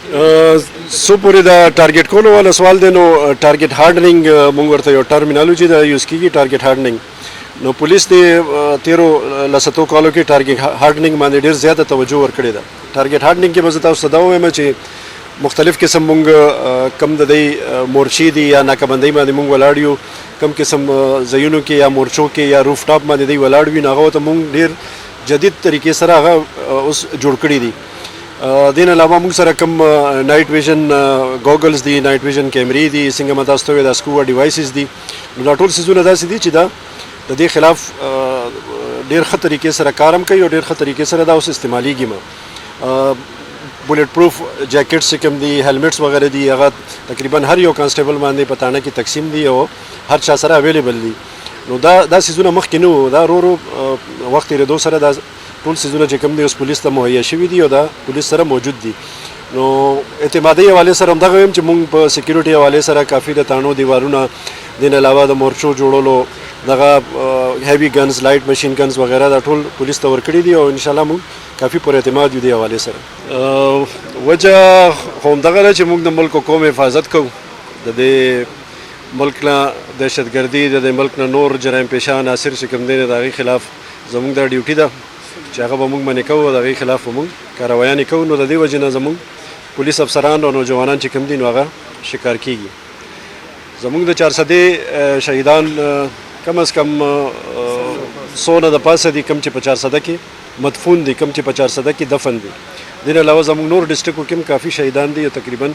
سو پورې دا ټارګټ کولو والا سوال دی نو ټارګټ هارډنینګ مونږ ورته یو ټرمینالوجي دا یوز کیږي ټارګټ هارډنینګ. نو پولیس د تیرو لساتو کالو کې ټارګټ هارډنینګ باندې ډیر زیاته توجه ورکړې ده. ټارګټ هارډنینګ کې به زه تاسو ته دا ووایم چې مختلف قسم مونږ کم د دې مورچې دي یا ناکبندۍ باندې مونږ ولاړ یو، کم قسم ځایونو کې یا مورچو کې یا روف ټاپ باندې دی ولاړ وي، نو هغه ته مونږ ډیر جدید طریقې سره هغه اوس جوړ کړي دي. دین علاوه موږ سره کوم نایټ ویژن ګوګلز دي، نایټ ویژن کیمرې دي، څنګه متاسو ته دا سکووا ډیوایسز دي، نو دا ټول سیزونه داسې دي چې دا د دې خلاف ډیر ښه طریقې سره کار هم کوي او ډیر ښه طریقې سره دا اوس استعمالیږي. بولټ پروف جاکټس چې کوم دي، هیلمټس وغیرہ دي، هغه تقریبا هر یو کانسټیبل باندې په تانه کې تقسیم دي او هر چا سره اویلیبل دي. نو دا سیزونه مخکې نه وو، دا ورو وخت تېرېدو سره دا ټول سیزونه چې کوم دي اوس پولیس ته مهیا شوي دي او دا پولیس سره موجود دي. نو اعتمادي حوالې سره همدغه وایم چې مونږ په سکیورټي حوالې سره کافي د تاڼو دیوارونه، دین علاوه د مورچو جوړولو دغه هیوي ګنز، لایټ مشین ګنز وغیرہ دا ټول پولیس ته ورکړي دي او انشاءالله مونږ کافي پر اعتماد یو دې حوالې سره. وجه خو همدغه ده چې مونږ د ملک او قوم حفاظت کوو، د دې ملک نه دهشتګردي، د دې ملک نه نور جرایم پیشه عناصر چې کوم دی د هغې خلاف زمونږ دا ډیوټي ده چې هغه به مونږ منې کوو، د هغې خلاف به مونږ کاروایانې کوو. نو د دې وجې نه زمونږ پولیس افسران او نوجوانان چې کوم دي نو هغه شکار کیږي. زمونږ د 400 شهیدان کم از کم 100 نه د پاسه دي، کم چې په 400 کې مدفون دي، کم چې په 400 کې دفن دي. دین علاوه زمونږ نور ډسټرکو کې هم کافي شهیدان دي، تقریبا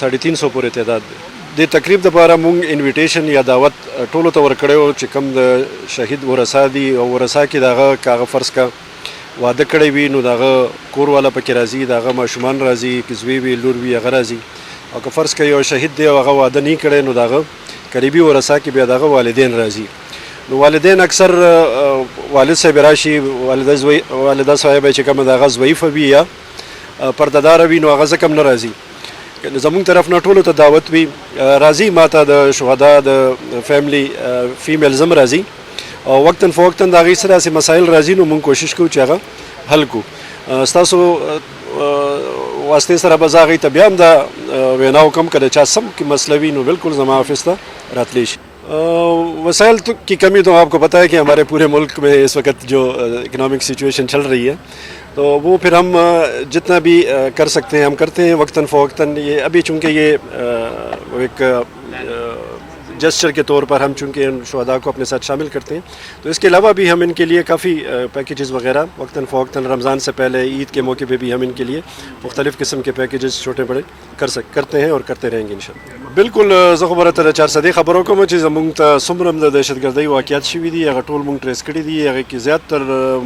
350 پورې تعداد دی. د تقریب دپاره مونږ انویټیشن یا دعوت ټولو ته ورکړی و چې کم د شهید ورثا دي او ورثا کې د هغه که هغه فرض کا واده کړی وي نو د هغه کور والا پکې راځي، د هغه ماشومان راځي، که زوی وي لور وي هغه راځي. او که فرض که یو شهید دی او هغه واده نه کړی نو د هغه قریبي ورثا کې بیا د هغه والدین راځي. نو والدین اکثر والد صاحب راشي، والده صاحب چې کومه د هغه ضعیفه وي یا پردهداره وي نو هغه ځکه هم نه راځي. زمونږ طرف نه ټولو ته دعوت وي، راځي ماته د شهدا د فیملی فیمیلز هم راځي او وقتاً فوقتاً د هغې سره داسې مسایل راځي نو مونږ کوشش کوو چې هغه حل کړو. ستاسو واسطې سره به زه هغې ته بیا هم دا وینا وکړم که د چا سم کې مسئله وي نو بالکل زما آفس ته راتلی شي. وسائل کی کمی تو آپ کو پتہ ہے کہ ہمارے پورے ملک میں اس وقت جو اکنامک سچویشن چل رہی ہے تو وہ پھر ہم جتنا بھی کر سکتے ہیں ہم کرتے ہیں وقتاً فوقتاً. یہ ابھی چونکہ یہ ایک جسچر کے طور پر ہم چونکہ ان شہداء کو اپنے ساتھ شامل کرتے ہیں تو اس کے علاوہ بھی ہم ان کے لیے کافی پیکیجز وغیرہ وقتاً فوقتاً رمضان سے پہلے عید کے موقع پہ بھی ہم ان کے لیے مختلف قسم کے پیکیجز چھوٹے بڑے کرتے ہیں اور کرتے رہیں گے انشاءاللہ. بالکل زه خو به راته د 400 خبرو کوم چې زمونږ ته څومره هم د دهشتګردۍ واقعیات شوي دي هغه ټول مونږ ټریس کړي دي. هغې کې زیاتتر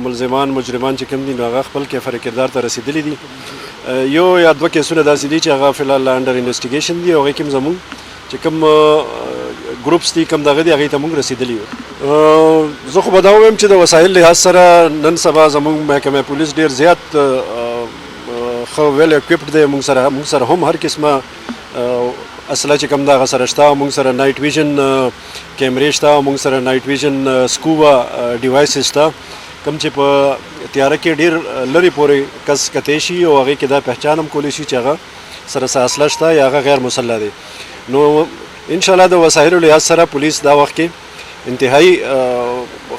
ملزمان مجرمان چې کوم دي نو هغه خپل کیفر کردار ته رسېدلي دي. یو یا دوه کیسونه داسې دي چې هغه فلحال انډر انویسټیګیشن دي او هغې کې هم زمونږ چې کوم ګروپس دي کم دغه دي هغې ته مونږ رسېدلي یو. زه خو به دا ووایم چې د وسایل لحاظ سره نن سبا زمونږ محکمه پولیس ډېر زیات ښه ویل اکوپډ دی. مونږ سره هم هر قسمه اصله چې کوم دا هغه سره شته. مونږ سره نایټ ویژن کیمرې شته، مونږ سره نایټ ویژن سکووا ډیوایسز شته کوم چې په تیاره کې ډېر لرې پورې کس کتی شي او هغې کې دا پہچان هم کولی شي چې هغه سره څه اصله شته یا هغه غیر مسلح دی. نو انشاءالله د وسایلو لحاظ سره پولیس دا وخت کې انتهایی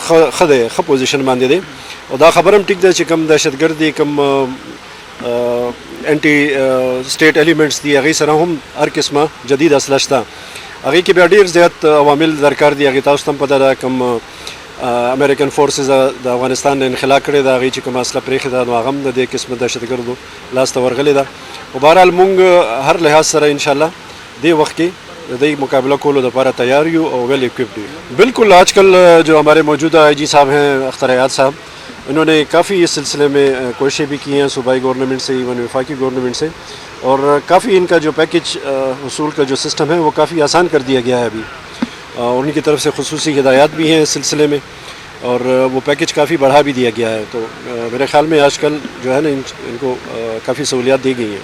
ښه دی، ښه پوزیشن باندې دی. او دا خبر هم ټیک ده چې کوم دهشتګرد دي، کوم انټي سټیټ ایلیمنټس دي، هغې سره هم هر قسمه جدید اصله شته. هغې کې بیا ډېر زیات عوامل درکار دي. هغې تاسو ته هم پته ده کوم امریکن فورسز د افغانستان نه انخلا کړې ده، هغې چې کومه اصله پرېښې ده نو هغه هم د دې قسمه دهشتګردو لاس ته ورغلې ده. خو بهرحال مونږ هر لحاظ سره انشاءالله دې وخت کې د مقابلہ کولو دپاره تیار یو او ویل اکوپڈ یو. بالکل آج کل جو ہمارے موجودہ آئی جی صاحب ہیں اختر حیات صاحب، انہوں نے کافی اس سلسلے میں کوششیں بھی کی ہیں صوبائی گورنمنٹ سے ایون وفاقی گورنمنٹ سے، اور کافی ان کا جو پیکیج حصول کا جو سسٹم ہے وہ کافی آسان کر دیا گیا ہے ابھی، اور ان کی طرف سے خصوصی ہدایات بھی ہیں اس سلسلے میں اور وہ پیکیج کافی بڑھا بھی دیا گیا ہے. تو میرے خیال میں آج کل جو ہے نا ان کو کافی سہولیات دی گئی ہیں.